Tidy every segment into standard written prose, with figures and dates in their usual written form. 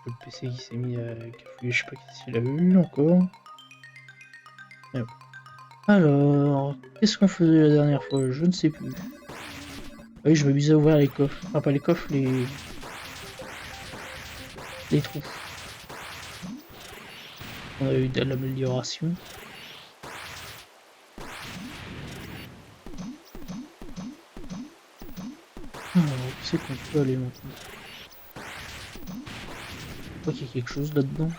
Le PC qui s'est mis à cafouiller, je sais pas s'il a eu encore. Mais bon. Alors, qu'est-ce qu'on faisait la dernière fois? Je ne sais plus. Ah oui, je m'amusais à ouvrir les coffres. Enfin, pas les coffres, les trous. On a eu de l'amélioration. Alors, où c'est qu'on peut aller maintenant? Je crois qu'il y a quelque chose là-dedans.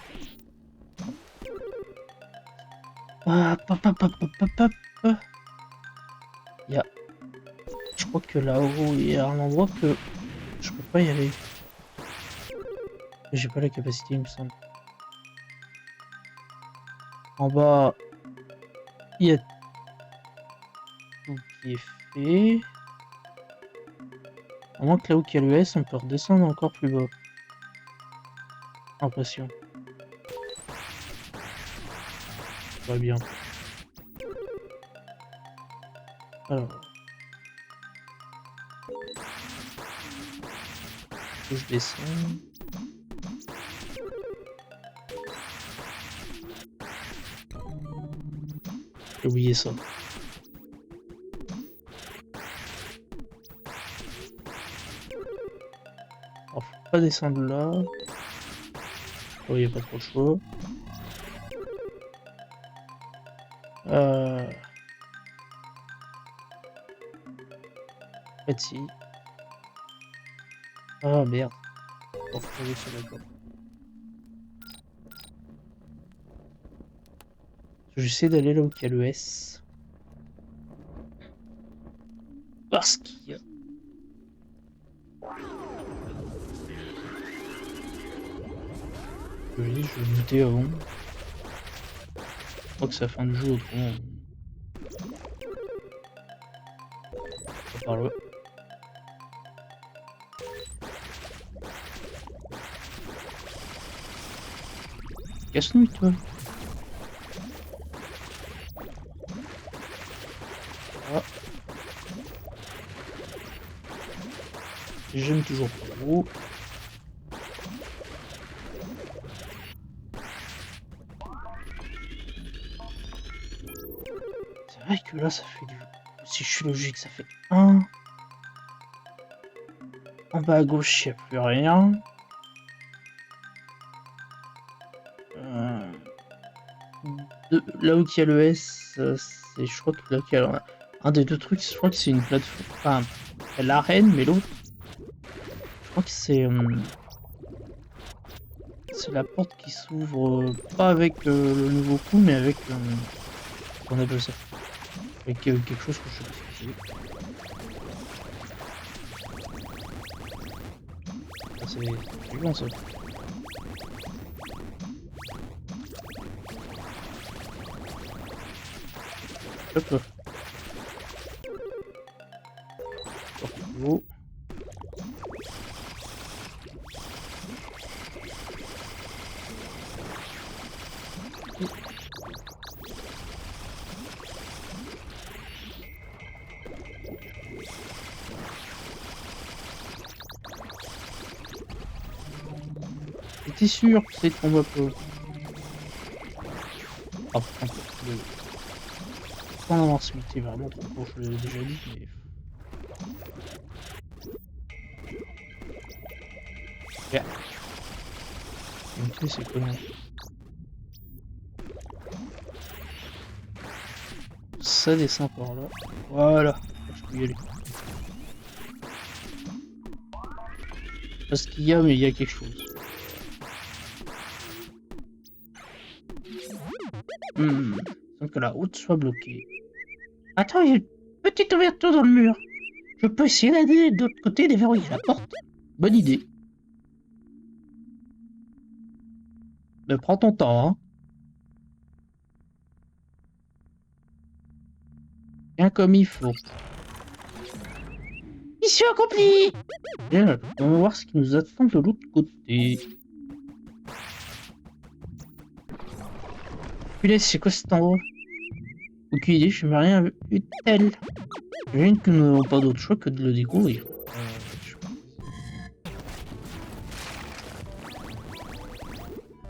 Ah, il y a... Je crois que là-haut, il y a un endroit que je peux pas y aller. J'ai pas la capacité, il me semble. En bas, il y a tout qui est fait. À moins que là où il y a le S, on peut redescendre encore plus bas. Impression. Très bien. Alors. Faut que je descends. J'ai oublié ça. Alors, faut pas descendre là. Oh, il n'y a pas trop de choix. En fait, si. Ah merde. Bon, faut aller sur la corde. J'essaie d'aller là où il y a le S. Parce qu'il y a... Je dis, je vais noter avant. Je crois que c'est la fin du jeu autrement. Pas par là. Casse-nouille, toi. Ah. J'aime toujours pas trop. C'est vrai que là, ça fait du... Si je suis logique, ça fait 1. En bas à gauche, il n'y a plus rien. Là où il y a le S, c'est, je crois que là qu'il y a un des deux trucs, je crois que c'est une plateforme. Enfin, il y a l'arène, mais l'autre, je crois que c'est la porte qui s'ouvre pas avec le nouveau coup, mais avec on appelle ça, avec quelque chose que je sais pas ce que c'est. C'est bon ça. Hop là. Oh. J'étais sûr que c'est qu'on va pas. Ah, par contre, le invincibilité est vraiment trop court, je l'ai déjà dit, mais. Yeah. Ok, c'est comment? Ça descend par là. Voilà, je peux y aller. Parce qu'il y a, mais il y a quelque chose. Sans que la route soit bloquée. Attends, il y a une petite ouverture dans le mur. Je peux essayer d'aller de l'autre côté et déverrouiller la porte. Bonne idée. Mais prends ton temps, hein. Bien comme il faut. Mission accomplie! Bien, on va voir ce qui nous attend de l'autre côté. Punaise, c'est quoi cet endroit? Aucune idée, je n'ai rien vu de tel. J'imagine que nous n'avons pas d'autre choix que de le découvrir.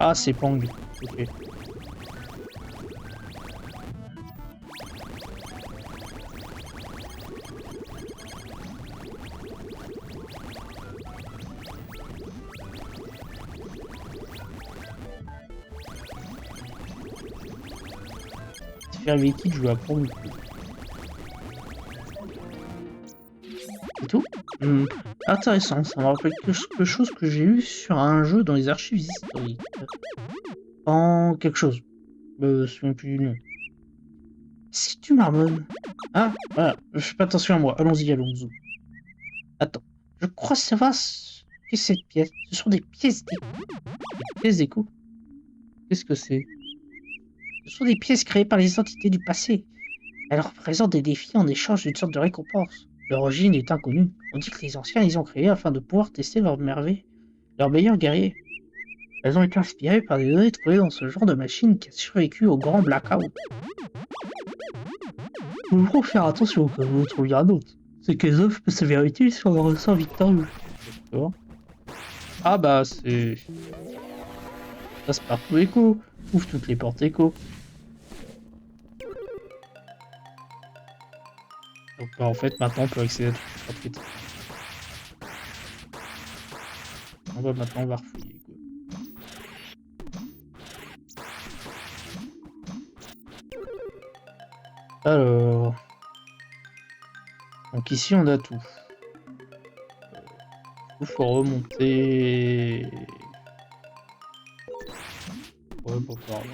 Ah, c'est Pang. Ok. Faire avec qui je joue à Pang. C'est tout. Intéressant, ça me rappelle quelque chose que j'ai lu sur un jeu dans les archives historiques. En quelque chose. Je me souviens plus du nom. Si tu marmonnes. Ah, voilà, je fais pas attention à moi. Allons-y, allons-y. Attends, je crois savoir ce qu'est cette pièce. Ce sont des pièces d'écho. Des pièces d'écho. Qu'est-ce que c'est? Ce sont des pièces créées par les entités du passé. Elles représentent des défis en échange d'une sorte de récompense. L'origine est inconnue. On dit que les anciens les ont créées afin de pouvoir tester leurs merveilles, leurs meilleurs guerriers. Elles ont été inspirées par des données trouvées dans ce genre de machine qui a survécu au grand blackout. Nous devrons faire attention quand vous trouviez un autre. C'est que les œuvres peuvent s'avérer utiles sur le ressort victorieux. D'accord. Ah bah c'est... Passe partout écho. Ouvre toutes les portes écho. Donc bah, en fait maintenant on peut accéder à toutes les portes écho. On va maintenant on va refouiller. Alors... Donc ici on a tout. Il faut remonter... Ouais, pas par là.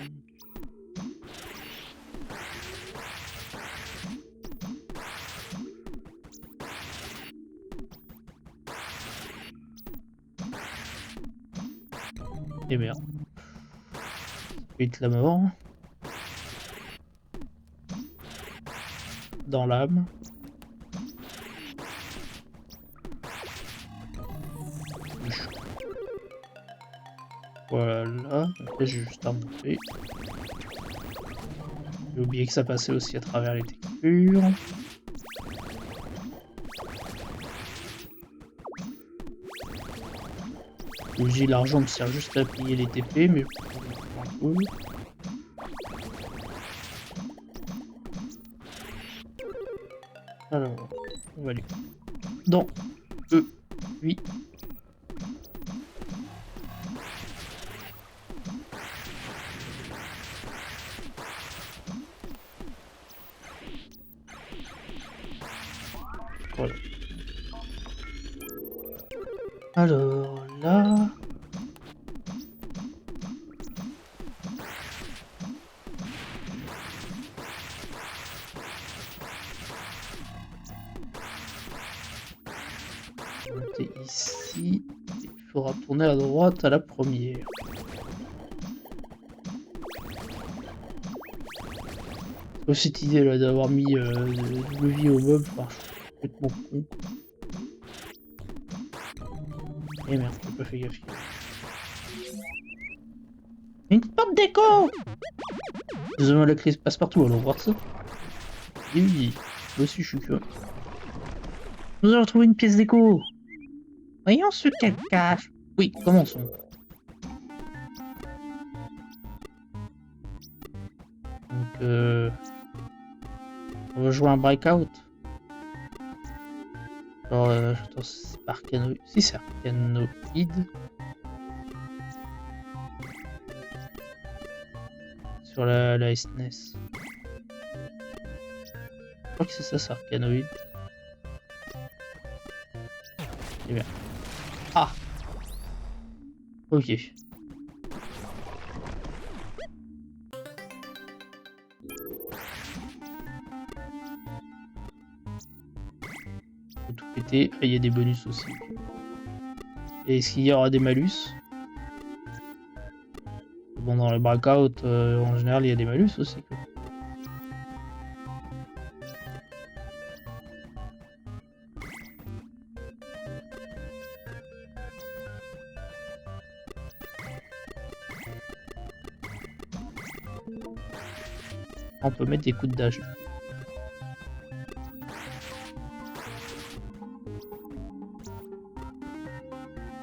Et merde. Vite la mort. Dans l'âme. Voilà, donc là j'ai juste à remonter. J'ai oublié que ça passait aussi à travers les textures. J'ai l'argent me sert juste à payer les TP, mais un peu. Alors, on va aller dans le 8. Voilà. Alors là... Monter ici. Il faudra tourner à droite à la première. Cette idée là d'avoir mis le levier au mob, enfin, je suis complètement con. Et merde, j'ai pas fait gaffe. Une porte d'écho! Nous avons la clé passe-partout, allons voir ça. Et oui, moi aussi je suis curieux. Nous avons trouvé une pièce d'écho! Voyons ce qu'elle cache. Oui, commençons. Donc, on va jouer un breakout. Alors, attends, c'est pas arcanoïde. Si, c'est arcanoïde. Sur la SNES. Je crois que c'est ça, c'est arcanoïde. Eh bien. Ah! Ok. Faut tout péter. Ah, il y a des bonus aussi. Et est-ce qu'il y aura des malus? Bon, dans les breakouts, en général, il y a des malus aussi, quoi. On peut mettre des coups de dash.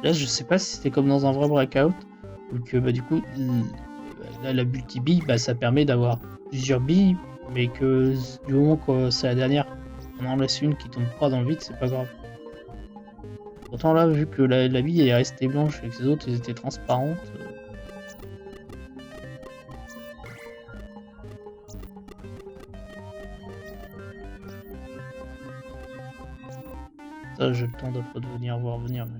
Là, je sais pas si c'était comme dans un vrai breakout, Donc bah, du coup, là, la multi-bille, bah, ça permet d'avoir plusieurs billes, mais que du moment que c'est la dernière, on en laisse une qui tombe pas dans le vide, c'est pas grave. Pourtant là, vu que la bille est restée blanche et que les autres étaient transparentes, ça j'ai le temps d'après de venir voir venir, mais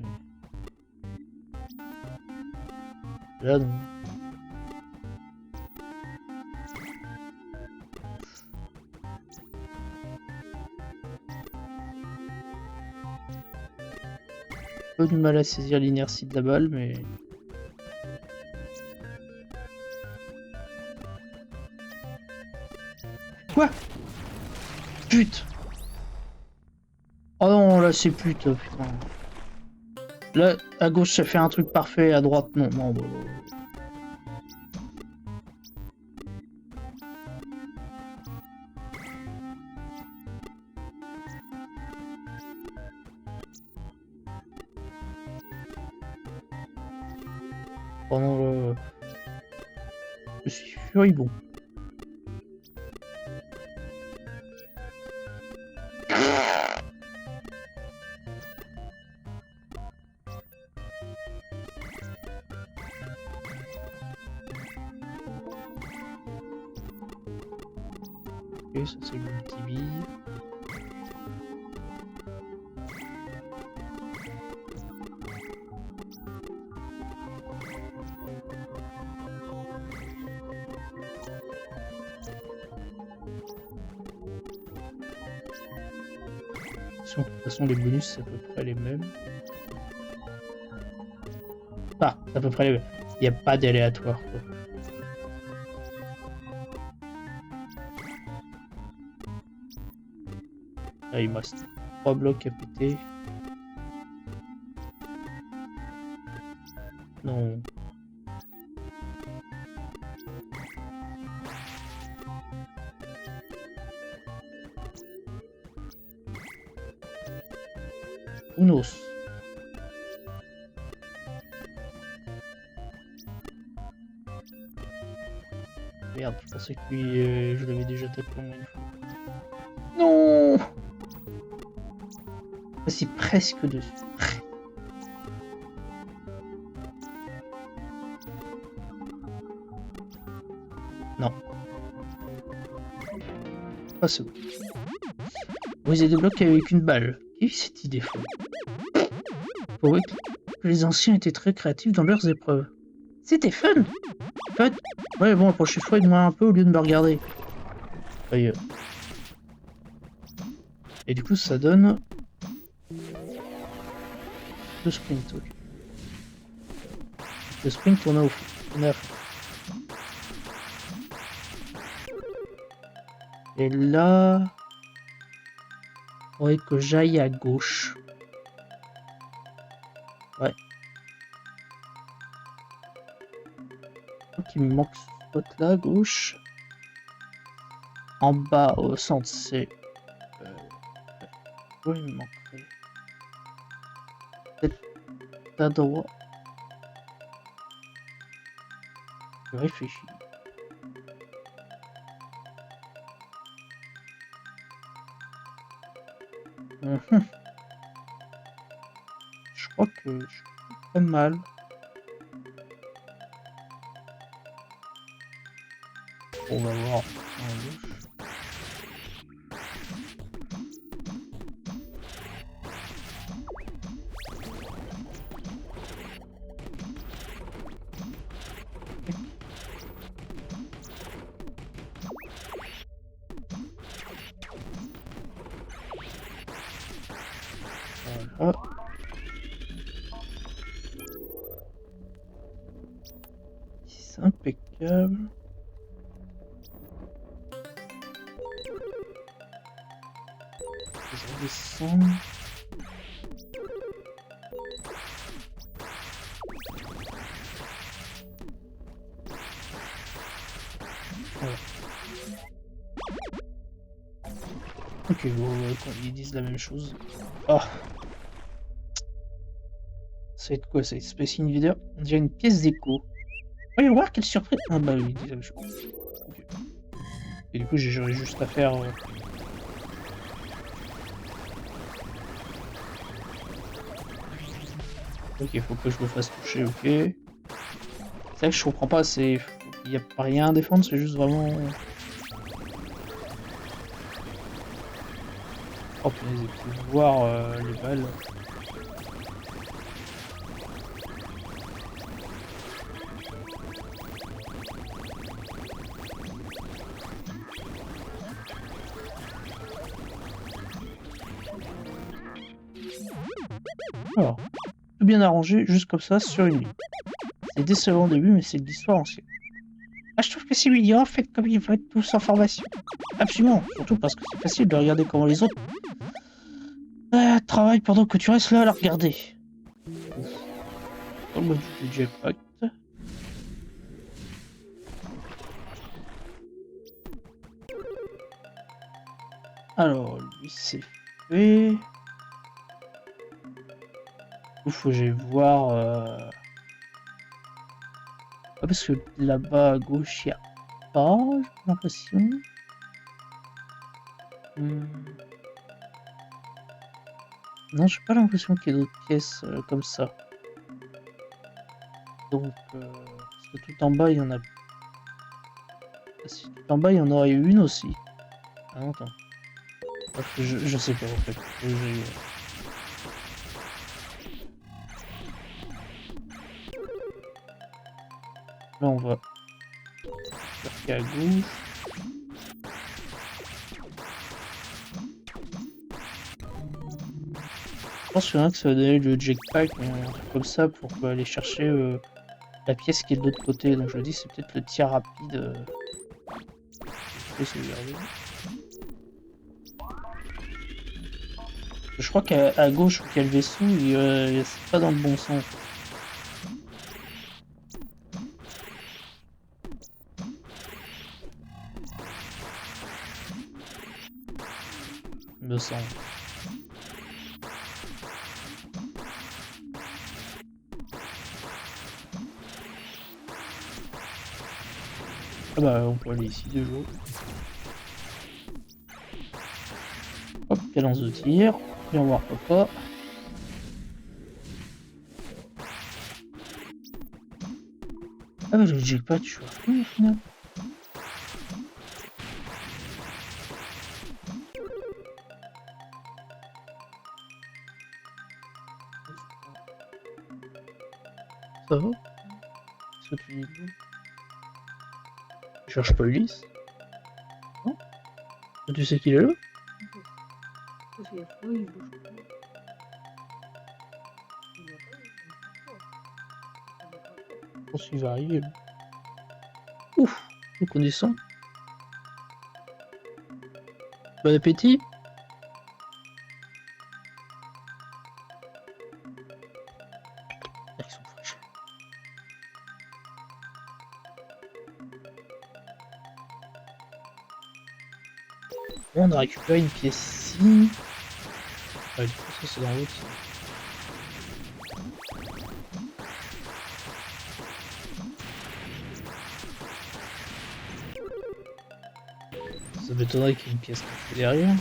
là non. Peu du mal à saisir l'inertie de la balle, mais quoi? Pute! Oh non, là c'est pute, putain. Là, à gauche ça fait un truc parfait, à droite non. Non, bah, oh non, là, je suis furibond. Ok, ça c'est le multi-bille. De toute façon, les bonus c'est à peu près les mêmes. Ah, c'est à peu près les mêmes. Il n'y a pas d'aléatoire, quoi. Là, il me reste 3 blocs à péter. Non. Unos. Merde, je pensais que lui, je l'avais déjà tapé au moins une fois. Non! C'est presque dessus. Non. Ah, c'est bon. Briser des blocs avec une balle. Qui a eu cette idée folle? Pour eux, que les anciens étaient très créatifs dans leurs épreuves. C'était fun! Fun? Ouais, bon, la prochaine fois, aide-moi un peu au lieu de me regarder. Ailleurs. Et du coup, ça donne... le sprint, ok. Le sprint, on a à fond. Et là... faudrait que j'aille à gauche. Ouais. Donc il me manque ce spot là à gauche. En bas au centre c'est... oui, il me manquerait. Peut-être à droite. Je réfléchis. Je crois que je suis pas mal. On va voir. Voilà. C'est impeccable. Je redescends. Voilà. Ok, bon, ils disent la même chose. Oh. Ça va être quoi ça? Space Invader? On dirait une pièce d'écho. Voyons voir quelle surprise. Ah bah oui, il dit la même chose. Ok. Et du coup, j'aurais juste à faire. Ok, faut que je me fasse toucher, ok. C'est vrai que je comprends pas, c'est. Il y a pas rien à défendre, c'est juste vraiment. Oh punaise, et puis voir les balles. Alors, tout bien arrangé, juste comme ça, sur une ligne. C'est décevant au début, mais c'est de l'histoire ancienne. Ah, je trouve que c'est mignon, faites comme ils veulent, tous en formation. Absolument, surtout parce que c'est facile de regarder comment les autres travaillent pendant que tu restes là à la regarder. Ouf. Dans le module du jetpack. Alors, lui, c'est fait. Ouf, faut que j'aille voir. Ah, parce que là-bas à gauche, il n'y a pas, j'ai l'impression. Non, j'ai pas l'impression qu'il y ait d'autres pièces comme ça. Donc, parce que tout en bas, il y en a. Ah, si, tout en bas, il y en aurait eu une aussi. Ah, non, attends. Parce que je sais pas en fait. Faut que j'aille, Là, on va faire à gauche. Je pense qu'il y en a que ça va donner le jetpack, un truc comme ça, pour aller chercher la pièce qui est de l'autre côté. Donc je me dis, c'est peut-être le tir rapide. Je crois qu'à gauche, où il y a le vaisseau, c'est pas dans le bon sens. Il me semble. Ah bah, on peut aller ici déjà. Hop, cadence de tir. Viens voir papa. Ah bah, j'ai le jetpack, je suis à fond au final. Ça va? Qu'est-ce que tu dis de beau? Tu cherches pas Ulysse? Non? Tu sais qu'il est là? Je pense qu'il va arriver là. Ouf, nous connaissons. Bon appétit. Ils sont fraîches. Bon, on a récupéré une pièce ici. Ouais, du coup, ça c'est dans l'autre. Ça m'étonnerait qu'il y ait une pièce cachée derrière.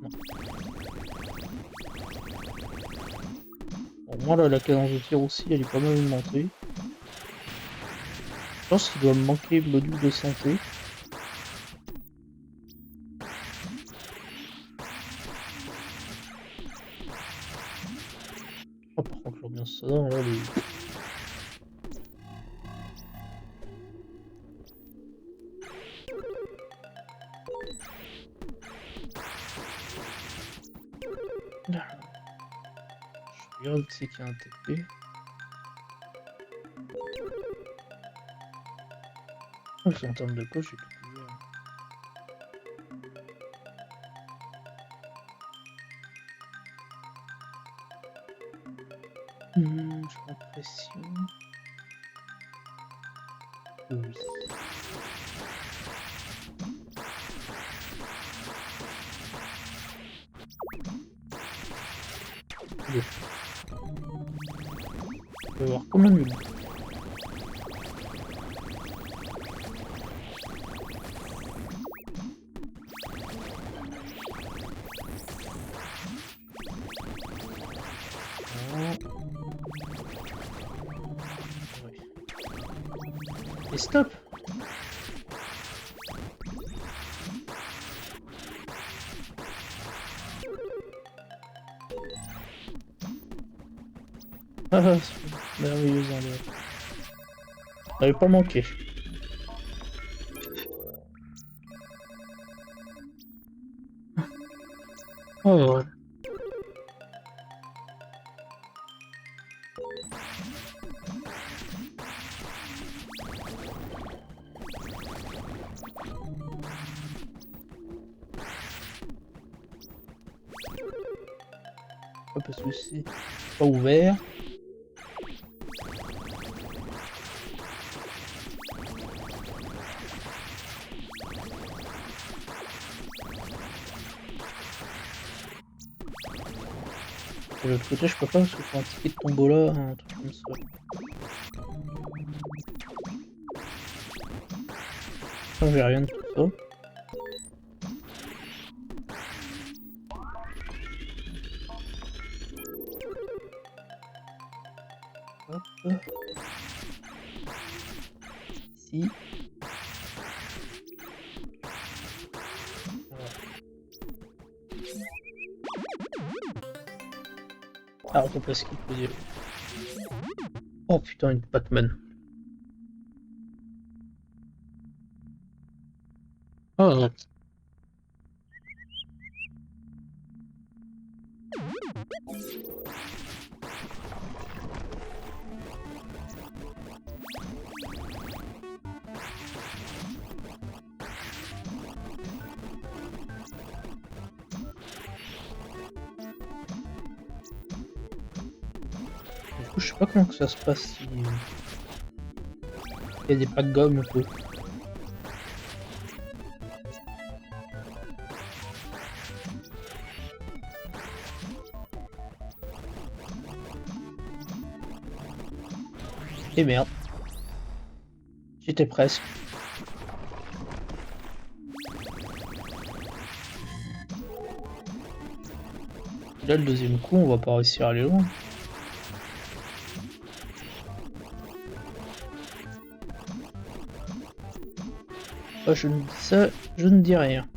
Non. Bon, moi là, la cadence de tir aussi, elle est pas mal augmentée. Je pense qu'il doit me manquer le module de santé. Oh, par contre, l'ambiance sonore là, elle est... Je regarde, c'est qu'il y a un TP. Oh, c'est en termes de coche, j'ai tout couvert. J'ai l'impression... Oui. Allez. On va voir comment nul. Et stop. Ah, c'est merveilleux endroit. Ça n'avait pas manqué. Oh, ouais. Parce que c'est pas ouvert. De l'autre côté, je peux pas parce qu'il faut un ticket de tombola, un truc comme ça. Enfin, j'ai rien de tout ça. Hop. Ici. Alors, on peut skip le dire. Oh putain, une Pac-Man. Oh non. Du coup, je sais pas comment que ça se passe si... Il y a des packs gomme ou quoi. Et merde. J'étais presque. Là, le deuxième coup, on va pas réussir à aller loin. Oh, je ne dis ça, je ne dis rien.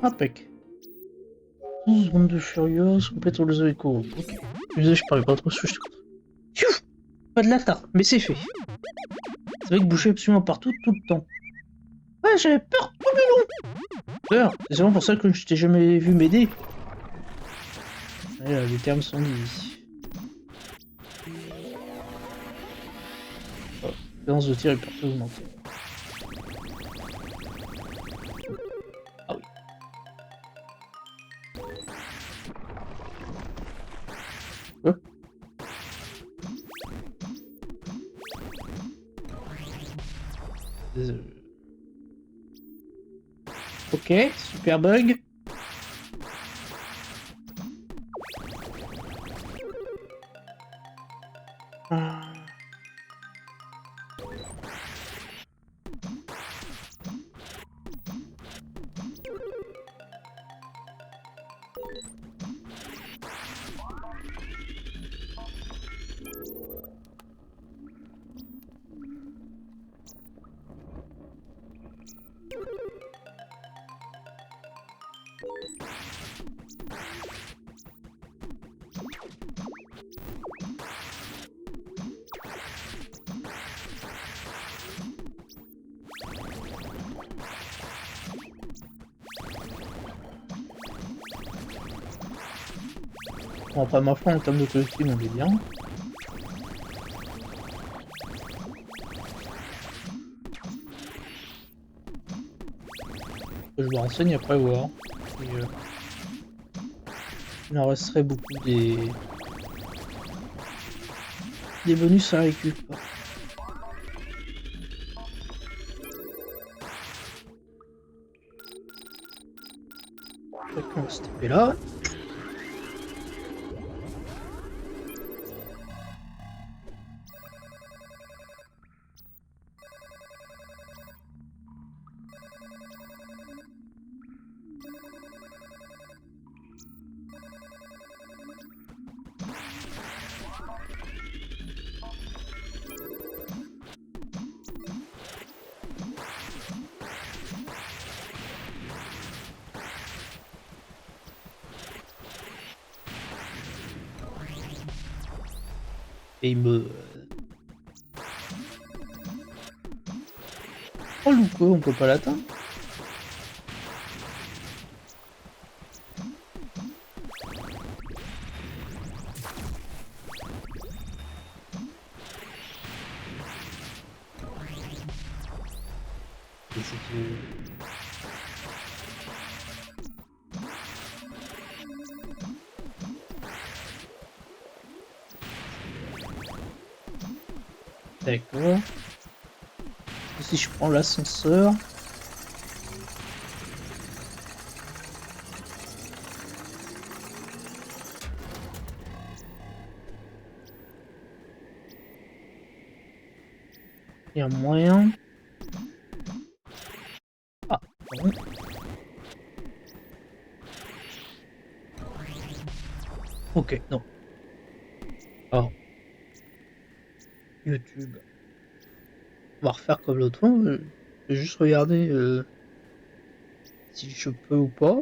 Impec. 12 secondes de Furious, complète les échos. Ok. Désolé, je parlais pas trop, je suis pas de la tarte, mais c'est fait. C'est vrai que boucher absolument partout, tout le temps. Ouais, j'avais peur tout le long. Peur, c'est vraiment pour ça que je t'ai jamais vu m'aider. Ouais, les termes sont dits ici. Oh, l'espérance de tir est partout augmentée. Ah oui. Quoi? Ok, super bug. Bon, après ma foi en termes de collectif, on est bien. que je me renseigne après voir. Et, il en resterait beaucoup des bonus à récup. Donc on va se taper là. Et il me... Oh Louko, on peut pas l'atteindre? Et c'est que... D'accord. Si je prends l'ascenseur... Il y a moyen... Ah, bon. Ok, non. Alors, YouTube. On va refaire comme l'autre fois. Je vais juste regarder si je peux ou pas.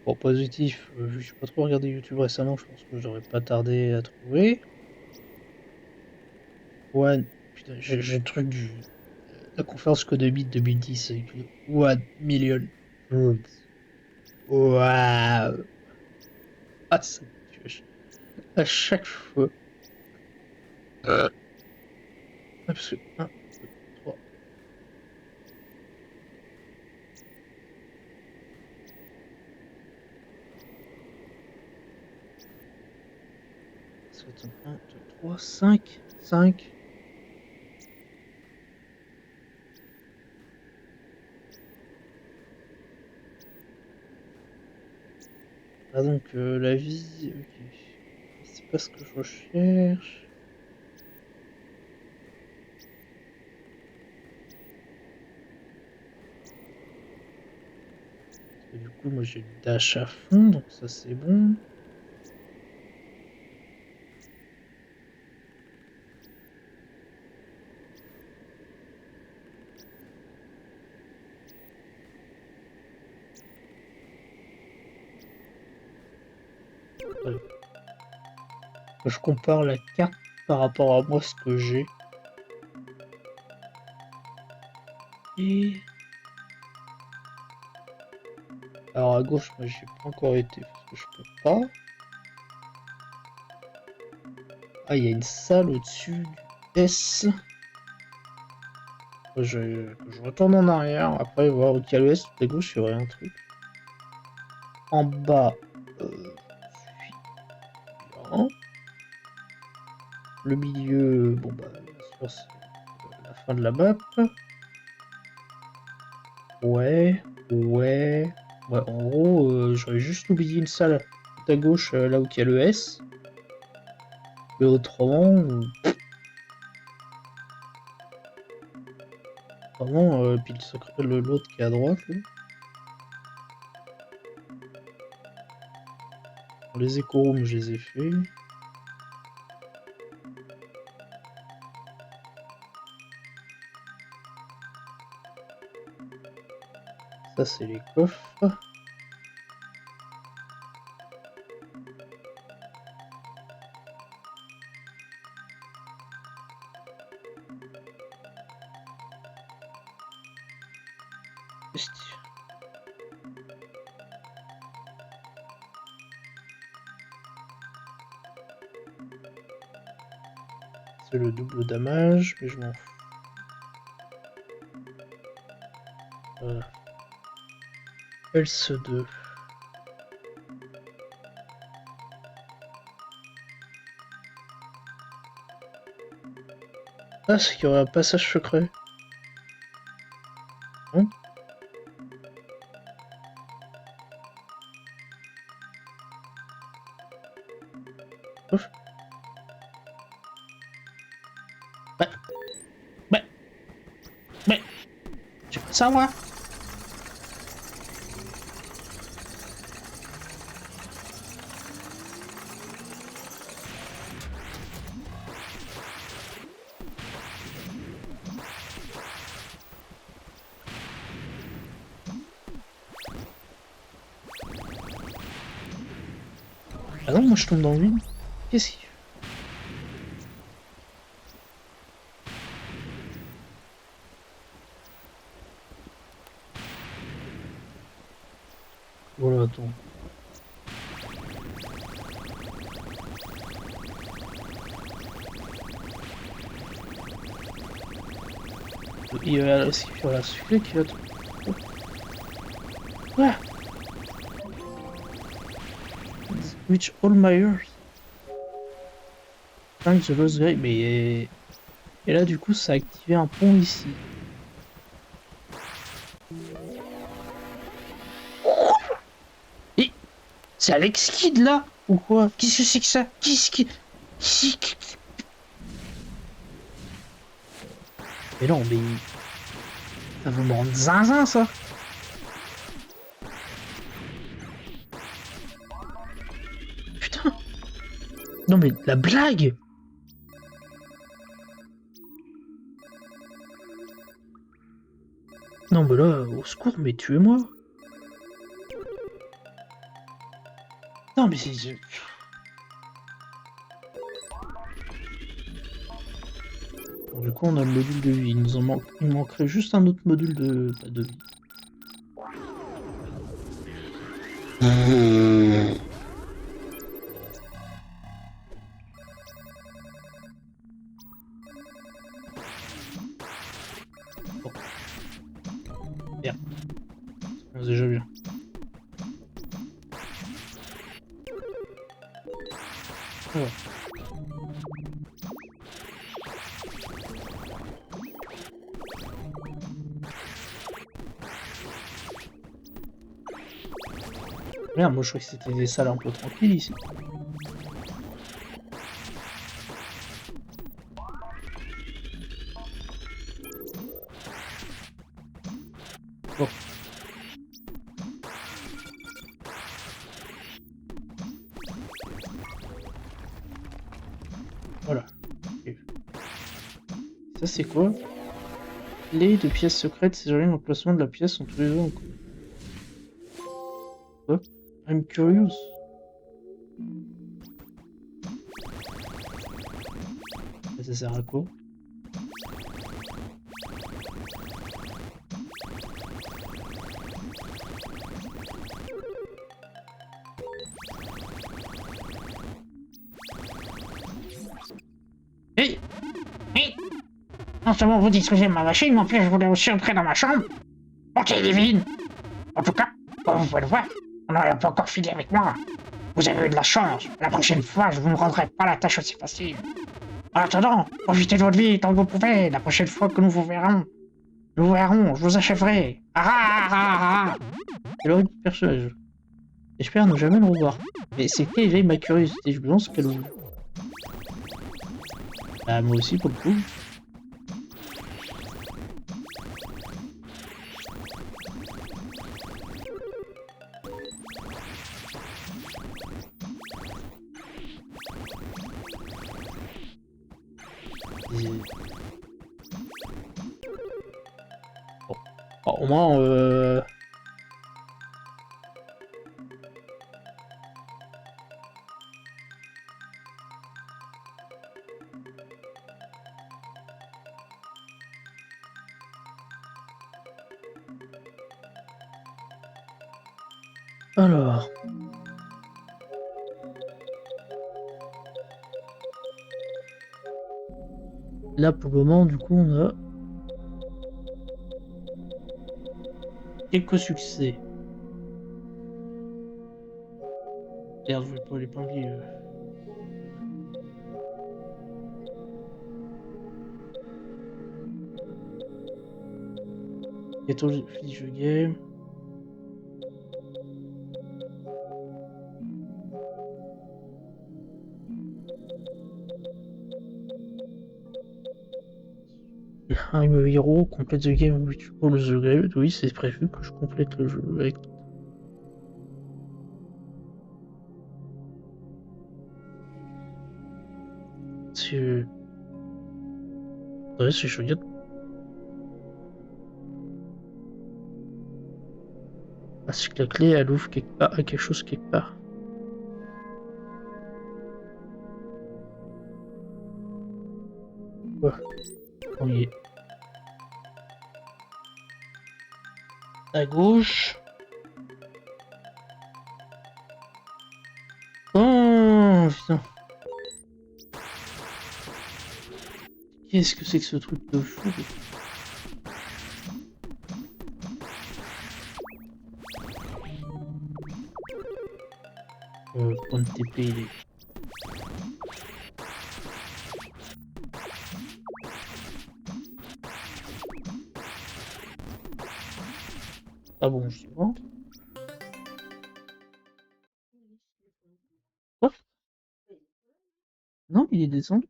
Bon, positif, vu que j'ai pas trop regardé YouTube récemment, je pense que j'aurais pas tardé à trouver. One, putain, j'ai le truc du... La conférence Codebit 2010 avec le 1 million views. Waouh! Ah, ça me tue à chaque fois. Ah, parce que 1, 2, 3. 1, 2, 3, 5. 5. Ah donc la vie, ok. C'est pas ce que je recherche. Et du coup, moi j'ai le dash à fond, donc ça c'est bon. Ouais. Je compare la carte par rapport à moi, ce que j'ai. Et... Alors à gauche, moi j'ai pas encore été parce que je peux pas. Ah, il y a une salle au-dessus du S. Je retourne en arrière, après voir au est, tout à gauche, il y aurait un truc. En bas, je suis bien. Le milieu, bon bah, bien sûr, c'est la fin de la map. Ouais, ouais. Ouais, en gros, j'aurais juste oublié une salle tout à gauche, là où il y a le S. Mais autrement, vraiment, puis le secret, l'autre qui est à droite, là. Les éco-rooms, je les ai fait. Ça, c'est les coffres. C'est le double damage, mais je m'en fous. Else 2. Ah, c'est qu'il y aurait un passage secret. Bon. Ouf. Mais, tu veux savoir? Ah non, moi je tombe dans le vide. Qu'est-ce qu'il... Voilà, attends. Il y a celui qui va... Ouais. Reach all my ears. Find the lost guy. Mais... Et là, du coup, ça a activé un pont ici. Et... C'est Alex Kidd, là? Ou quoi? Qu'est-ce que c'est que ça? Mais non, mais... Ça va me rendre zinzin, ça. Putain. Non, mais la blague. Non, mais là, au secours, mais tuez-moi. Non, mais c'est... Bon, du coup, on a le module de vie. Il nous manquerait juste un autre module de... Pas de vie. Bon. Bien. Ça commence déjà bien. Alors. Merde, moi je croyais que c'était des salles un peu tranquilles ici. Bon. Voilà. Et ça c'est quoi? Les deux pièces secrètes, c'est jamais l'emplacement de la pièce sont tous les deux en commun. Quoi? I'm curious. Ça sert à quoi? Hey! Hey! Non seulement vous détruisez ma machine, mais en plus je voulais aussi entrer dans ma chambre. Ok, divine! En tout cas, comme vous pouvez le voir, on n'aurait pas encore fini avec moi. Vous avez eu de la chance. La prochaine fois, je vous ne rendrai pas la tâche aussi facile. En attendant, profitez de votre vie tant que vous pouvez. La prochaine fois que nous vous verrons, je vous achèverai. Ah ah ah ah ah. C'est l'horrible personnage. J'espère ne jamais le revoir. Mais c'est quelle éveille ma curiosité, je me demande ce qu'elle ouvre. Bah moi aussi pour le coup. Bon. Bon, au moins alors. Là pour le moment du coup on a... quelques succès. Merde, je vais pas les pinguer. Gâteau jeu game. I'm a hero, complete the game with all the game. Oui, c'est prévu que je complète le jeu avec. C'est. Ouais, c'est chouette. Ah, c'est que la clé, elle ouvre quelque part, à quelque chose quelque part. Ouais, on y est. À gauche. Oh, putain. Qu'est-ce que c'est que ce truc de fou? Point de TP, il est. Ah bon, je sais pas. Quoi? Non, il est descendu.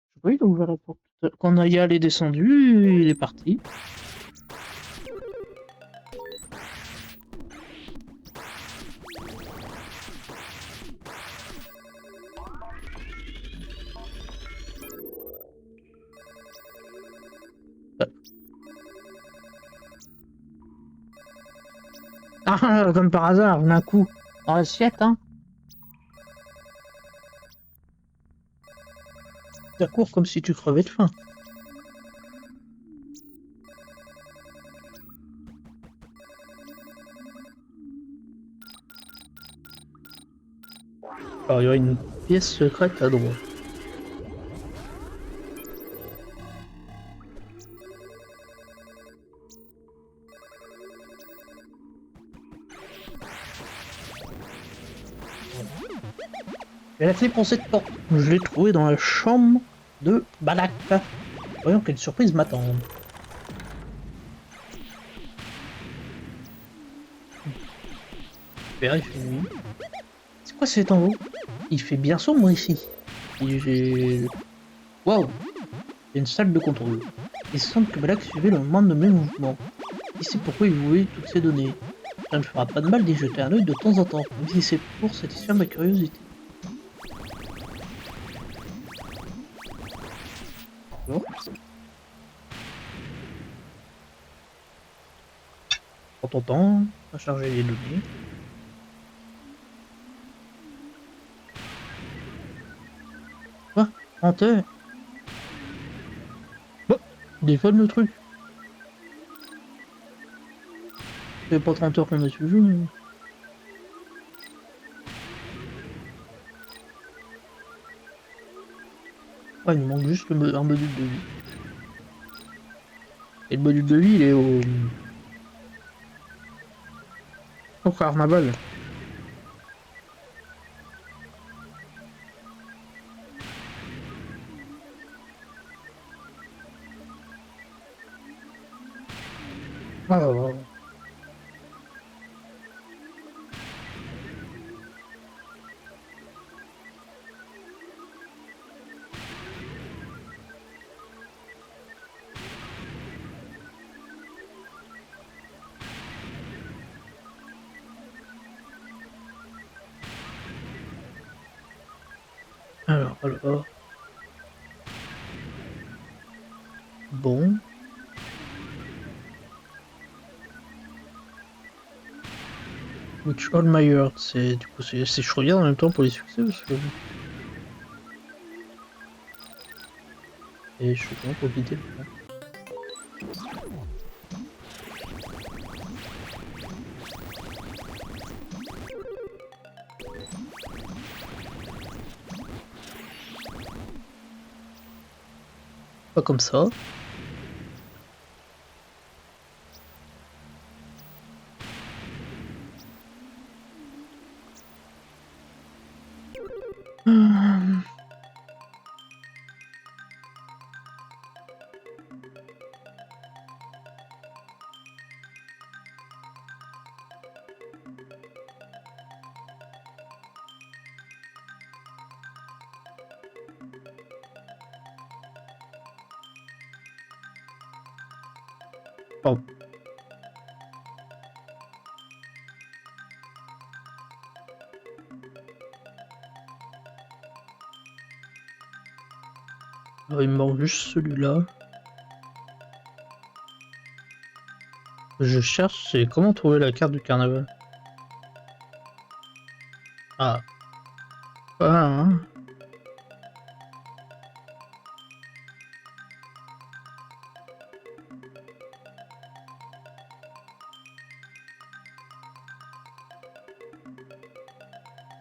Je sais pas, il a ouvert la porte. Quand Naya est descendu, il est parti. Ah, comme par hasard, d'un coup. Dans l'assiette, hein. Ça court comme si tu crevais de faim. Alors, il y aurait une pièce secrète à droite. Et la clé pour cette porte, je l'ai trouvée dans la chambre de Balak. Voyons quelle surprise m'attend. Super, il fait nuit. C'est quoi cet en haut? Il fait bien sombre ici. Waouh! C'est une salle de contrôle. Il semble que Balak suivait le moindre de mes mouvements. Et c'est pourquoi il voulait toutes ces données. Ça ne fera pas de mal d'y jeter un œil de temps en temps, même si c'est pour satisfaire ma curiosité. Bon. Prends ton temps à charger les données. Quoi? 30 heures? Bah, déconne le truc. C'est pas 30 heures qu'on a su jeu. Ouais, il nous manque juste un module de vie. Et le module de vie, il est au carnaval. Ah, ouais, ouais. Alors. Bon. Which all my heart, c'est du coup je regarde en même temps pour les succès parce que. Et je suis vraiment pour guider le plan. Pas comme ça. Oh. Alors, il me manque juste celui-là. Je cherche, c'est comment trouver la carte du carnaval. Ah. Voilà, hein.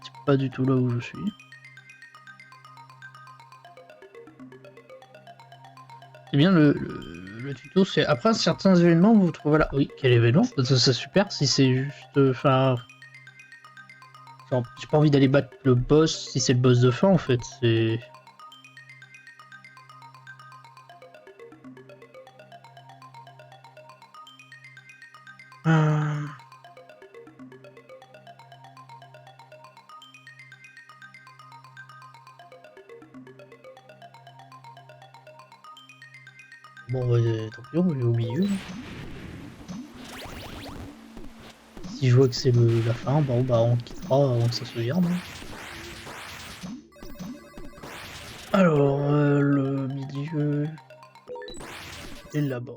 C'est pas du tout là où je suis. C'est bien le tuto, c'est après certains événements vous trouvez là. Oui, quel événement? C'est super si c'est juste. Enfin. Genre, j'ai pas envie d'aller battre le boss si c'est le boss de fin en fait. C'est. Euh, Bon, tant pis, on va aller au milieu. Si je vois que c'est la fin, bon, bah on quittera avant que ça se viande. Alors, le milieu est là-bas.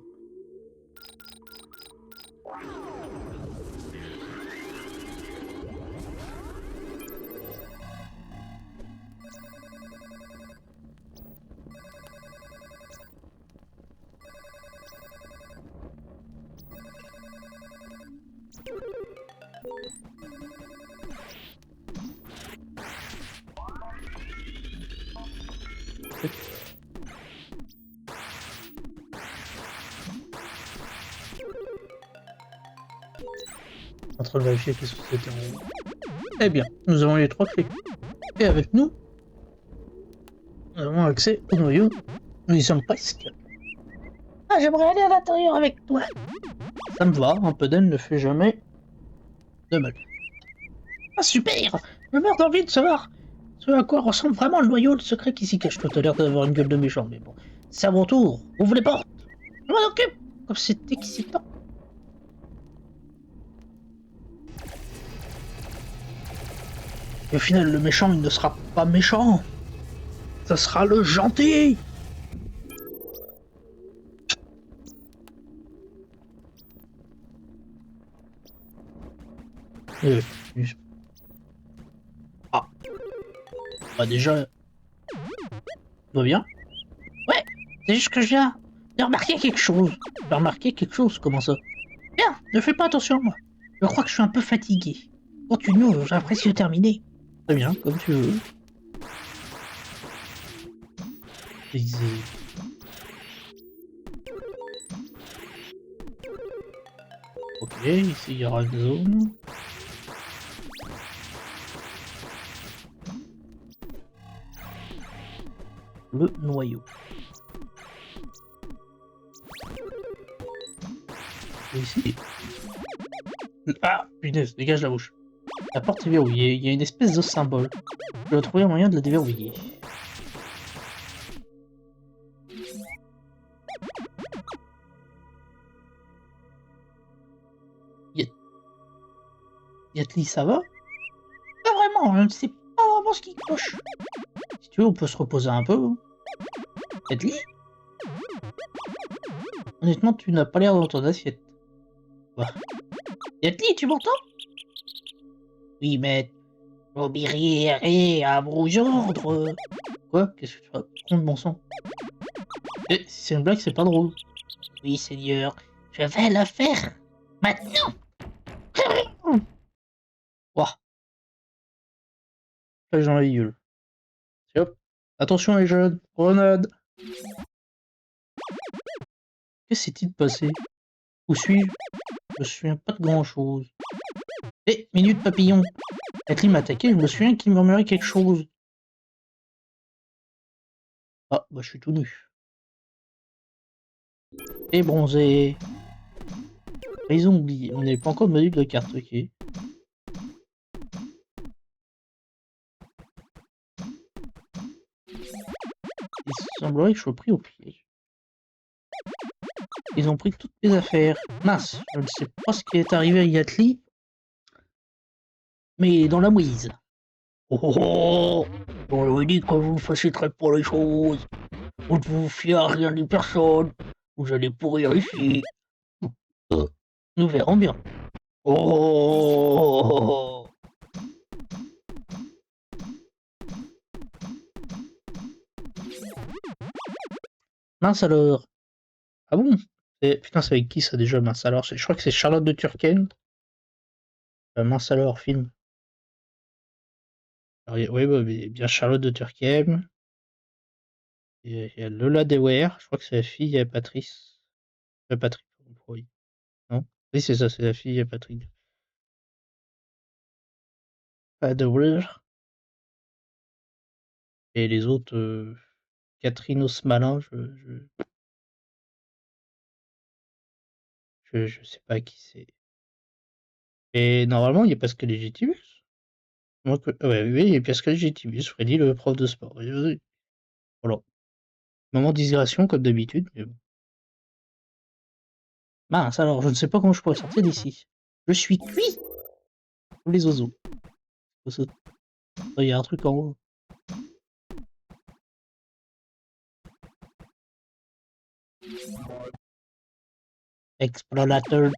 En train de vérifier qu'est-ce que c'était en haut. Eh bien, nous avons les 3 clés. Et avec nous, nous avons accès au noyau. Nous y sommes presque. Ah, j'aimerais aller à l'intérieur avec toi. Ça me va, un peu d'aide ne fait jamais de mal. Ah, super! Je meurs d'envie de savoir ce à quoi ressemble vraiment le noyau, le secret qui s'y cache. Toi, t'as l'air d'avoir une gueule de méchant, mais bon. C'est à mon tour. Ouvre les portes. Je m'en occupe. Comme c'est excitant. Et au final, le méchant, il ne sera pas méchant. Ça sera le gentil. Euh, Ah. Bah déjà... Tout va bien? Ouais, c'est juste que je viens de remarquer quelque chose. J'ai remarqué quelque chose, comment ça? Bien, ne fais pas attention à moi. Je crois que je suis un peu fatigué. Continue, j'ai l'impression de terminer. Très bien, comme tu veux. Ok, ici il y aura une zone. Le noyau. Et ici. Ah, punaise, dégage la bouche. La porte est verrouillée, il y a une espèce de symbole. Je dois trouver un moyen de la déverrouiller. Yatli, ça va? Pas vraiment, je ne sais pas vraiment ce qui cloche. Si tu veux, on peut se reposer un peu. Yatli? Honnêtement, tu n'as pas l'air dans ton assiette. Bah. Yatli, tu m'entends? Oui, mais... M'obéirez à vos ordres. Quoi? Qu'est-ce que tu racontes, bon sang? Eh, si c'est une blague, c'est pas drôle. Oui, Seigneur, je vais la faire. Maintenant! Ouah, là j'en ai gueule. Hop. Attention les jeunes, grenade! Que s'est-il passé? Où suis-je? Je me souviens pas de grand-chose. Eh, minute papillon! Kathleen m'a attaqué, je me souviens qu'il murmurait quelque chose. Ah, bah je suis tout nu. Et bronzé. Ils ont oublié. On n'avait pas encore de module de carte, ok. Il semblerait que je sois pris au piège. Ils ont pris toutes mes affaires. Mince, je ne sais pas ce qui est arrivé à Yatli, mais dans la mouise. Oh oh oh! On lui dit que vous ne faciliterez pas les choses. Vous ne vous fiez à rien ni personne. Vous allez pourrir ici. Nous verrons bien. Oh! Mince alors. Ah bon? Putain, c'est avec qui ça déjà, mince alors? Je crois que c'est Charlotte de Turckheim. Mince alors, film. Oui, bah, bien Charlotte de Turckheim. Il y a Lola Dewer. Je crois que c'est la fille à Patrice. Patrick. Oui. Non? Oui, c'est ça, c'est la fille à Patrick. Dewer. Et les autres, Catherine Osmalin, je sais pas qui c'est. Et normalement, il y a Pascal Légitimus. Ouais, oui, il y a Pascal Légitimus, Freddy, le prof de sport. Oui, oui. Voilà. Moment de digression, comme d'habitude, mais bon. Mince, alors, je ne sais pas comment je pourrais sortir d'ici. Je suis cuit comme les oiseaux. Il y a un truc en haut. Explorateur.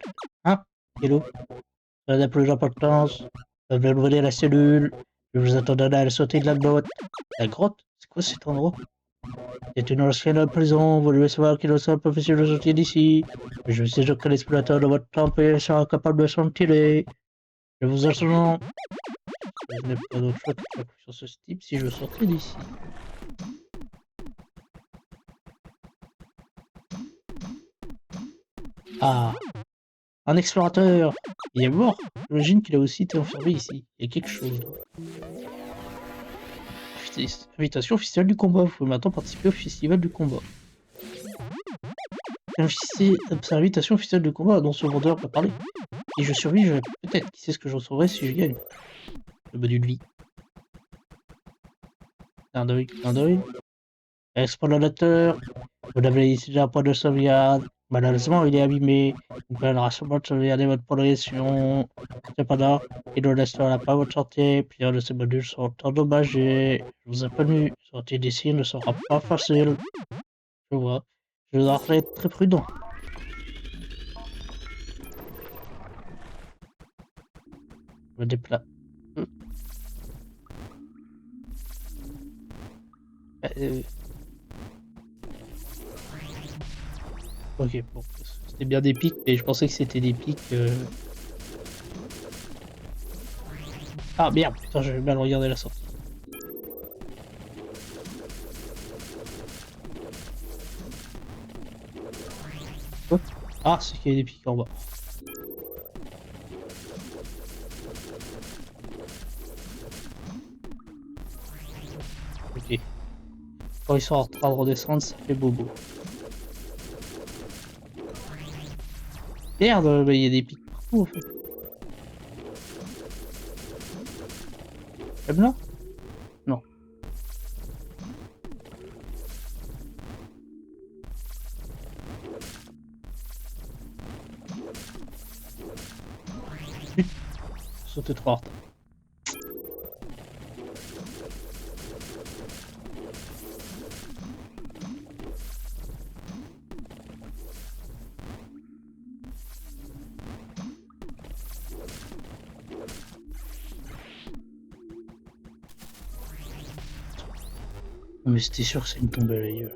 Hein? Hello? Ça n'a plus d'importance. Je vais ouvrir la cellule. Je vous attendrai à la sortie de la grotte. La grotte? C'est quoi cet endroit? C'est une ancienne prison. Vous devez savoir qu'il est le seul professionnel de sortir d'ici. Je suis sûr que l'explorateur de votre tempête sera capable de s'en tirer. Je vous assure. Je n'ai pas d'autre choix que de faire sur ce type si je sortais d'ici. Ah, un explorateur. Il est mort. J'imagine qu'il a aussi été enfermé ici. Il y a quelque chose. Invitation officielle du combat. Vous pouvez maintenant participer au festival du combat. C'est l'invitation officielle du combat dont ce vendeur peut parler. Si je survis, peut-être. Qui sait ce que je retrouverai si je gagne. Le bas du lit. Clin d'œil, clin d'œil. Explorateur. Vous n'avez ici un point de sauvegarde. Malheureusement, il est abîmé. Vous pouvez rassemblement de sauvegarder votre progression. Cependant, il ne restera pas votre santé. Plusieurs de ces modules sont endommagés. Je vous ai prévenu, sortir d'ici ne sera pas facile. Je vois. Je dois être très prudent. Je me déplace. Ok, bon. C'était bien des pics, mais je pensais que c'était des pics. Ah merde, putain, j'avais mal regardé la sortie. Quoi? Ah, c'est qu'il y a des pics en bas. Ok. Quand ils sont en train de redescendre, ça fait bobo. Merde, bah, il y a des pics partout en fait. Même là? Non. Putain, sauter trop en retard. Mais c'était sûr que c'est une tombée ailleurs.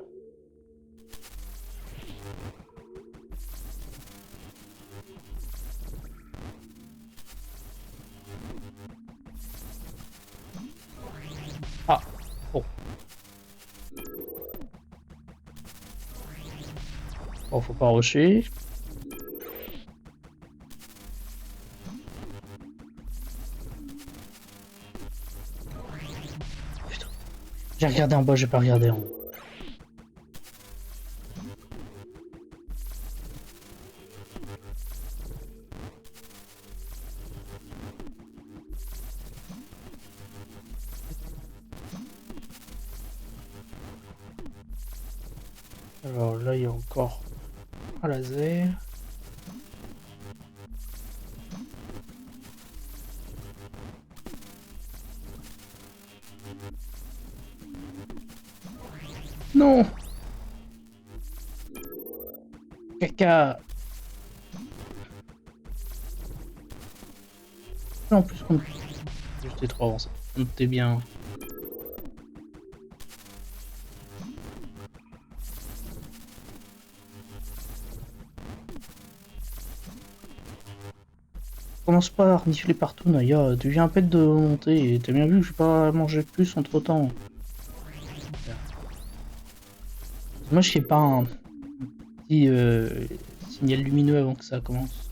Ah, bon. Bon, faut pas rusher. Putain. J'ai regardé en bas, j'ai pas regardé en haut. Alors là, il y a encore un laser. Non! Caca! En plus, j'étais trop avancé. On était bien. Commence pas à renifler partout, Naya. Tu viens à peine de monter et t'as bien vu que j'ai pas mangé plus entre temps. Moi, je fais pas un petit signal lumineux avant que ça commence.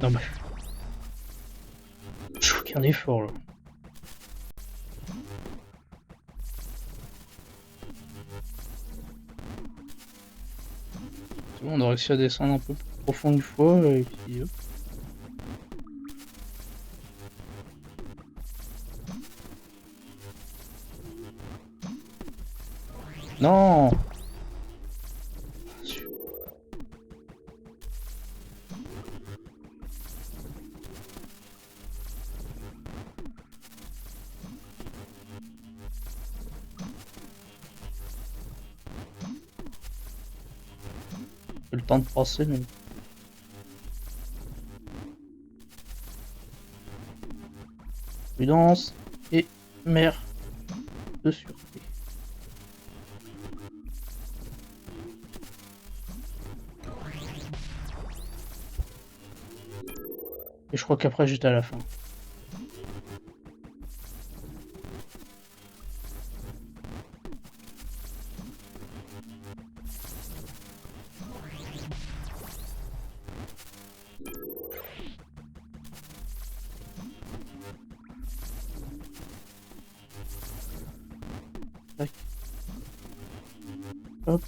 Non, mais. Je fais aucun effort là. C'est bon, on a réussi à descendre un peu plus profond une fois et puis hop. Non! J'ai le temps de passer, mais. Prudence et mer de sûreté. Et je crois qu'après j'étais à la fin. Tac. Hop.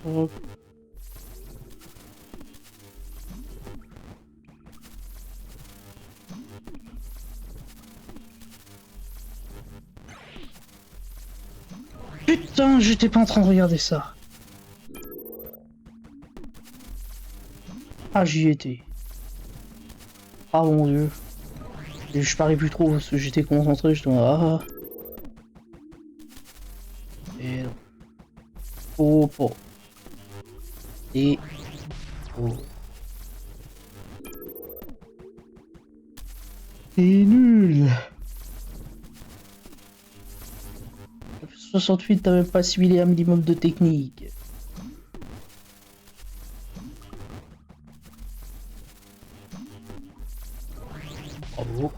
Hop. Putain, j'étais pas en train de regarder ça. Ah, j'y étais. Ah mon dieu. Et je parlais plus trop parce que j'étais concentré, j'étais en ah. Et non. Oh, oh. Et oh. C'est nul. 68, t'as même pas assimilé un minimum de technique. Bravo.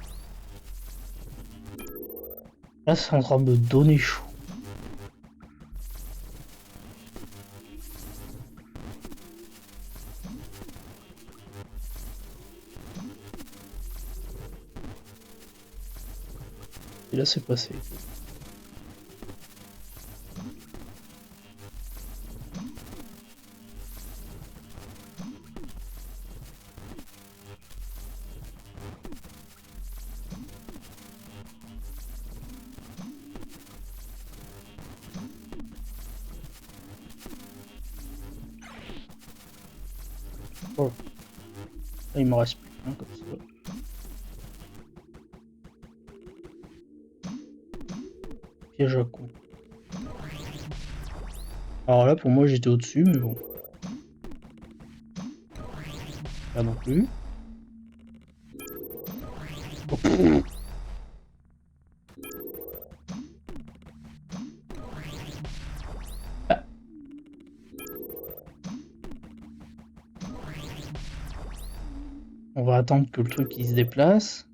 Là, c'est en train de me donner chaud. Et là, c'est passé. Oh. Là, il me reste plus qu'un comme ça. Piège à con. Alors là, pour moi, j'étais au-dessus, mais bon. Là non plus. Oh, pff. Ah. On va attendre que le truc il se déplace.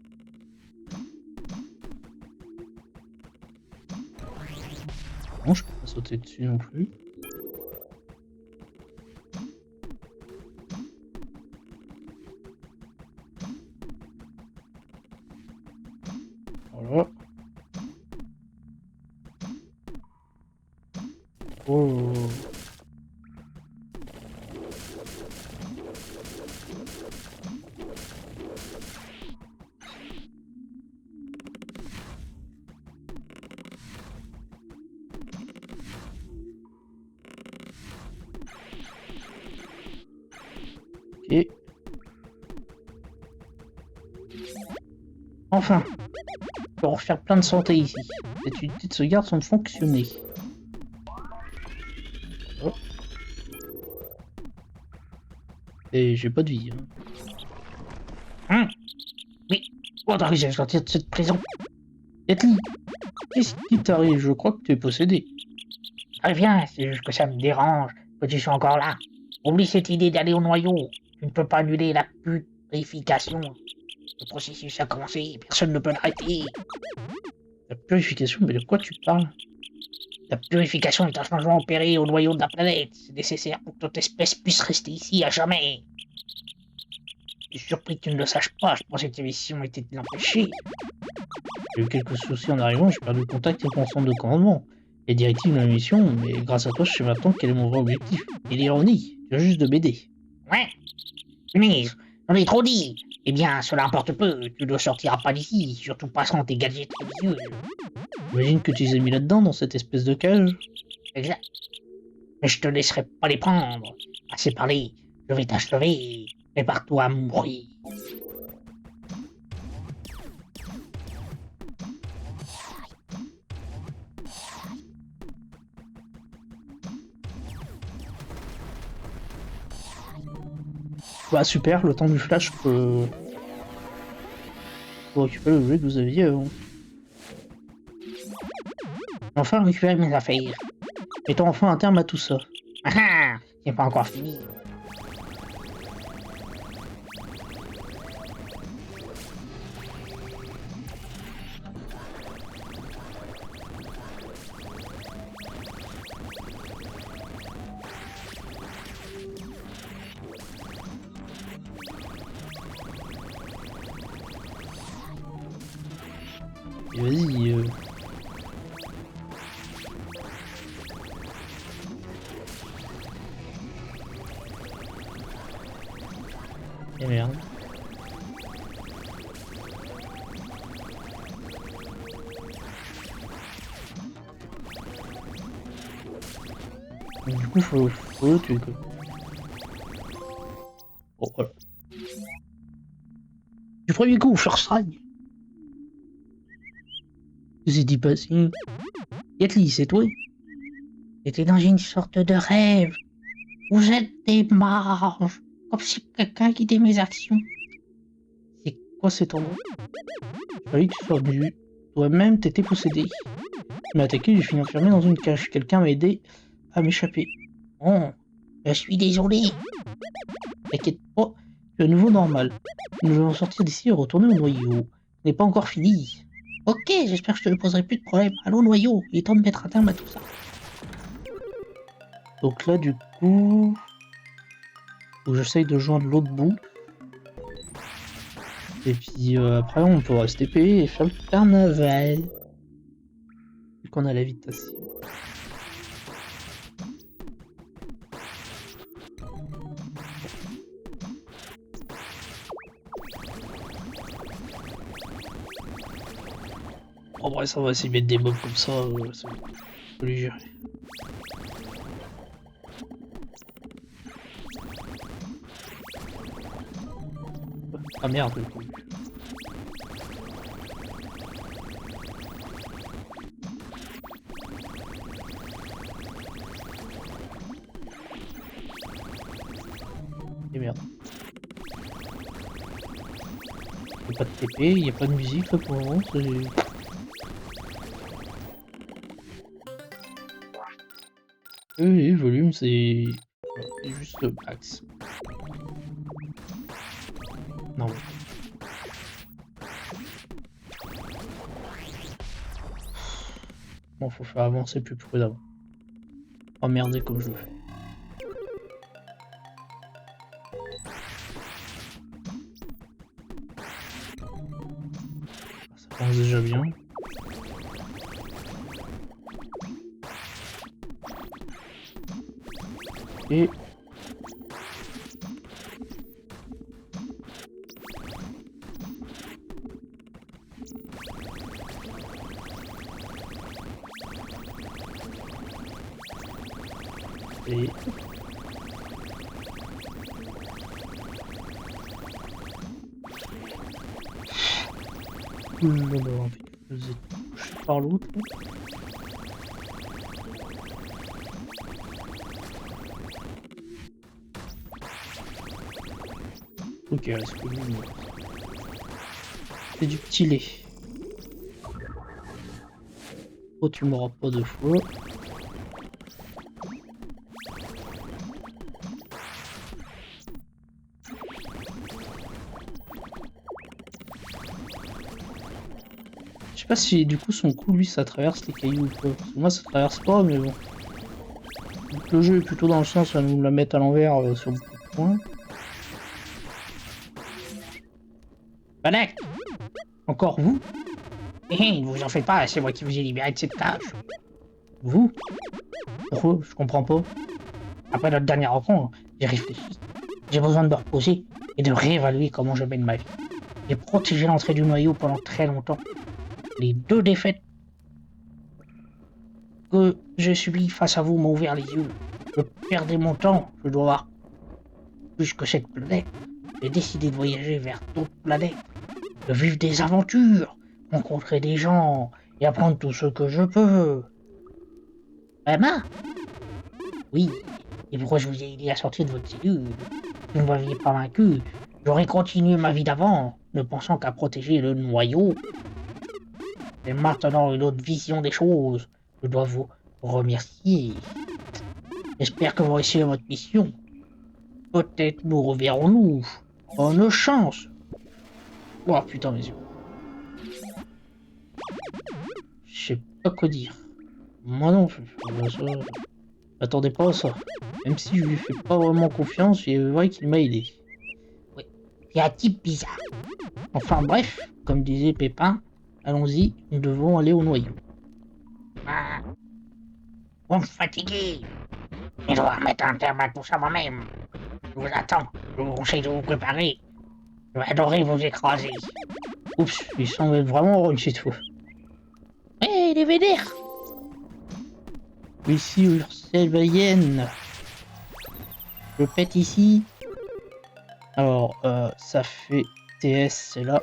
Non, je peux pas sauter dessus non plus. Voilà. Oh. Ok. Enfin, on peut refaire plein de santé ici. Cette unité de sauvegarde sont fonctionnées. Oh. Et j'ai pas de vie. Hein. Oui, autorisé à sortir de cette prison. Etli, qu'est-ce qui t'arrive? Je crois que tu es possédé. Très bien, c'est juste que ça me dérange que tu sois encore là. Oublie cette idée d'aller au noyau. Tu ne peux pas annuler la purification. Le processus a commencé, personne ne peut l'arrêter. La purification? Mais de quoi tu parles? La purification est un changement opéré au noyau de la planète. C'est nécessaire pour que notre espèce puisse rester ici à jamais. Je suis surpris que tu ne le saches pas. Je pensais que ta mission était de l'empêcher. J'ai eu quelques soucis en arrivant, j'ai perdu le contact avec mon centre de commandement. Les directives de ma mission, mais grâce à toi, je sais maintenant quel est mon vrai objectif. Et l'ironie, tu viens juste de m'aider. Ouais, punaise, j'en ai trop dit. Eh bien, cela importe peu, tu ne sortiras pas d'ici, surtout pas sans tes gadgets religieux. J'imagine que tu les as mis là-dedans, dans cette espèce de cage. Exact. Mais je te laisserai pas les prendre. Assez parlé, je vais t'achever. Prépare-toi à mourir. Bah super, le temps du flash pour récupérer le jeu que vous aviez avant. Enfin récupérer mes affaires. Mettons enfin un terme à tout ça. Ah ah, c'est pas encore fini. Et vas-y. Et merde. Donc, du coup, faut le tuer quoi. Bon, voilà. Du premier coup, first try. J'ai dit pas si. Yatli, c'est toi? J'étais dans une sorte de rêve. Vous êtes des marges. Comme si quelqu'un guidait mes actions. C'est quoi cet endroit? Il fallait que tu sois venu. Toi-même, t'étais possédé. Tu m'as attaqué, j'ai fini enfermé dans une cage. Quelqu'un m'a aidé à m'échapper. Oh, je suis désolé. T'inquiète pas, tu es à nouveau normal. Nous allons sortir d'ici et retourner au noyau. Ce n'est pas encore fini. Ok, j'espère que je te poserai plus de problème. Allô noyau, il est temps de mettre un terme à tout ça. Donc là, du coup, faut que j'essaye de joindre l'autre bout. Et puis après, on pourra se TP et faire le carnaval. Vu qu'on a la vitation. En vrai, ça va essayer de mettre des mobs comme ça, ça faut les gérer. Ah merde, le coup. Et merde. Il n'y a pas de TP, il n'y a pas de musique là pour le moment, oui, volume c'est juste le max. Non. Bon, faut faire avancer plus prudemment. Emmerder comme je le fais. pense déjà bien. Et et en fait, vous êtes touché par l'autre. Ok, est-ce que vous... C'est du petit lait. Oh, tu m'auras pas deux fois. Je sais pas si du coup son coup lui ça traverse les cailloux ou pas. Parce que moi ça traverse pas mais bon. Donc, le jeu est plutôt dans le sens où nous la mettre à l'envers sur beaucoup de points. Balek! Encore vous? Ne vous en faites pas, c'est moi qui vous ai libéré de cette cage. Vous? Pourquoi? Je comprends pas. Après notre dernière rencontre, j'ai réfléchi. J'ai besoin de me reposer et de réévaluer comment je mène ma vie. J'ai protégé l'entrée du noyau pendant très longtemps. Les 2 défaites que j'ai subies face à vous m'ont ouvert les yeux. Je perdais mon temps, je dois avoir plus que cette planète. J'ai décidé de voyager vers d'autres planètes, de vivre des aventures, rencontrer des gens et apprendre tout ce que je peux. Emma? Oui. Et pourquoi je vous ai aidé à sortir de votre cellule? Si vous ne m'aviez pas vaincu, j'aurais continué ma vie d'avant, ne pensant qu'à protéger le noyau. J'ai maintenant une autre vision des choses. Je dois vous remercier. J'espère que vous réussirez votre mission. Peut-être nous reverrons-nous. Bonne chance. Oh putain mes yeux. Je sais pas quoi dire. Moi non plus. J'attendais pas à ça. Même si je lui fais pas vraiment confiance, il est vrai qu'il m'a aidé. Oui, c'est un type bizarre. Enfin bref, comme disait Pépin, allons-y, nous devons aller au noyau. Ah, vous me fatiguez. Je dois mettre un terme à tout ça moi-même. Je vous attends. Je vous conseille de vous préparer. Je vais adorer vous écraser. Oups, il semble être vraiment heureux cette fois. Hé, les vénères! Ici, Ursel Bayenne. Je pète ici. Alors, ça fait TS, c'est là.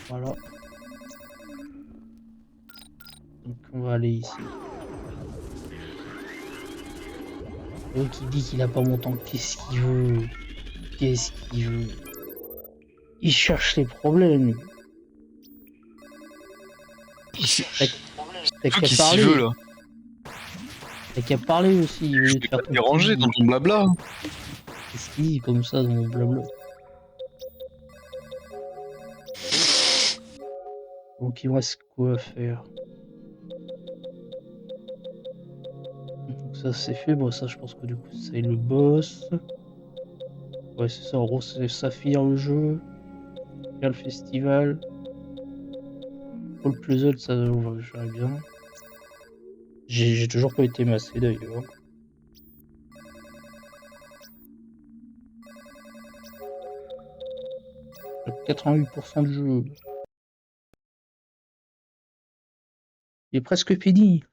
Voilà. Donc, on va aller ici. L'autre qui dit qu'il a pas mon temps. Qu'est-ce qu'il veut? Qu'est-ce qu'il veut? Il cherche les problèmes. T'as qu'à parler. Veut, là. T'as qu'à parler aussi. Je t'ai pas dérangé dans ton blabla. Qu'est-ce qu'il dit comme ça dans mon blabla? Donc il me reste quoi à faire? Donc ça c'est fait. Bon ça je pense que du coup c'est le boss. Ouais c'est ça. En gros c'est Saphir le jeu. Faire le festival. Pour le puzzle ça j'aurais bien. J'ai toujours pas été massé d'ailleurs. 88% du jeu. Il est presque fini.